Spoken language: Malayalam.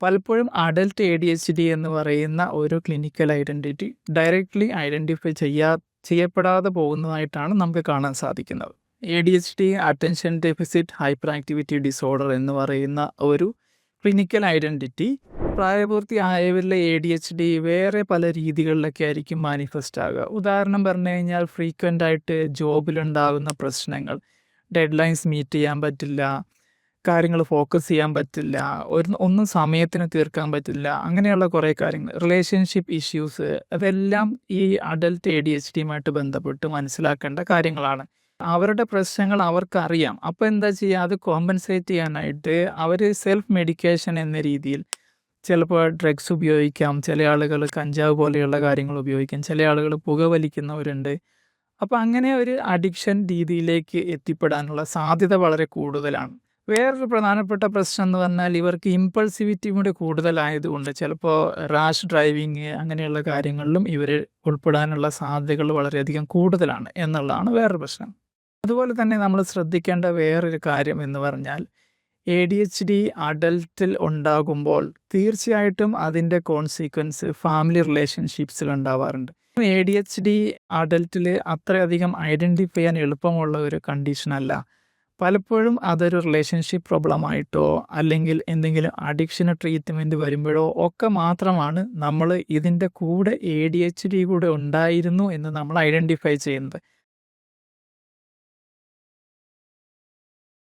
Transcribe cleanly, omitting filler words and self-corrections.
പലപ്പോഴും അഡൽട്ട് ADHD എന്ന് പറയുന്ന ഒരു ക്ലിനിക്കൽ ഐഡൻറ്റിറ്റി ഡയറക്റ്റ്ലി ഐഡൻറ്റിഫൈ ചെയ്യപ്പെടാതെ പോകുന്നതായിട്ടാണ് നമുക്ക് കാണാൻ സാധിക്കുന്നത്. ADHD attention deficit hyper activity disorder എന്ന് പറയുന്ന ഒരു ക്ലിനിക്കൽ ഐഡൻറ്റിറ്റി പ്രായപൂർത്തിയായവരിലെ ADHD വേറെ പല രീതികളിലൊക്കെ ആയിരിക്കും മാനിഫെസ്റ്റ് ആകുക. ഉദാഹരണം പറഞ്ഞു കഴിഞ്ഞാൽ ഫ്രീക്വൻ്റ് ആയിട്ട് ജോബിലുണ്ടാകുന്ന പ്രശ്നങ്ങൾ, ഡെഡ് ലൈൻസ് മീറ്റ് ചെയ്യാൻ പറ്റില്ല, കാര്യങ്ങൾ ഫോക്കസ് ചെയ്യാൻ പറ്റില്ല, ഒന്നും സമയത്തിന് തീർക്കാൻ പറ്റില്ല, അങ്ങനെയുള്ള കുറേ കാര്യങ്ങൾ, റിലേഷൻഷിപ്പ് ഇഷ്യൂസ്, അതെല്ലാം ഈ അഡൽട്ട് ADHDയുമായിട്ട് ബന്ധപ്പെട്ട് മനസ്സിലാക്കേണ്ട കാര്യങ്ങളാണ്. അവരുടെ പ്രശ്നങ്ങൾ അവർക്കറിയാം. അപ്പോൾ എന്താ ചെയ്യുക, അത് കോമ്പൻസേറ്റ് ചെയ്യാനായിട്ട് അവർ സെൽഫ് മെഡിക്കേഷൻ എന്ന രീതിയിൽ ചിലപ്പോൾ ഡ്രഗ്സ് ഉപയോഗിക്കാം, ചില ആളുകൾ കഞ്ചാവ് പോലെയുള്ള കാര്യങ്ങൾ ഉപയോഗിക്കാം, ചില ആളുകൾ പുകവലിക്കുന്നവരുണ്ട്. അപ്പോൾ അങ്ങനെ ഒരു അഡിക്ഷൻ രീതിയിലേക്ക് എത്തിപ്പെടാനുള്ള സാധ്യത വളരെ കൂടുതലാണ്. വേറൊരു പ്രധാനപ്പെട്ട പ്രശ്നം എന്ന് പറഞ്ഞാൽ ഇവർക്ക് ഇമ്പൾസിവിറ്റിയും കൂടി കൂടുതലായതുകൊണ്ട് ചിലപ്പോൾ റാഷ് ഡ്രൈവിങ് അങ്ങനെയുള്ള കാര്യങ്ങളിലും ഇവർ ഉൾപ്പെടാനുള്ള സാധ്യതകൾ വളരെയധികം കൂടുതലാണ് എന്നുള്ളതാണ് വേറൊരു പ്രശ്നം. അതുപോലെ തന്നെ നമ്മൾ ശ്രദ്ധിക്കേണ്ട വേറൊരു കാര്യം എന്ന് പറഞ്ഞാൽ ADHD അഡൽട്ടിൽ ഉണ്ടാകുമ്പോൾ തീർച്ചയായിട്ടും അതിൻ്റെ കോൺസിക്വൻസ് ഫാമിലി റിലേഷൻഷിപ്സിൽ ഉണ്ടാവാറുണ്ട്. ADHD അഡൽട്ടിൽ അത്രയധികം ഐഡൻറ്റിഫൈ ചെയ്യാൻ എളുപ്പമുള്ള ഒരു കണ്ടീഷനല്ല. പലപ്പോഴും അതൊരു റിലേഷൻഷിപ്പ് പ്രോബ്ലമായിട്ടോ അല്ലെങ്കിൽ എന്തെങ്കിലും അഡിക്ഷന് ട്രീറ്റ്മെൻറ്റ് വരുമ്പോഴോ ഒക്കെ മാത്രമാണ് നമ്മൾ ഇതിൻ്റെ കൂടെ ADHD കൂടെ ഉണ്ടായിരുന്നു എന്ന് നമ്മൾ ഐഡൻറ്റിഫൈ ചെയ്യുന്നത്.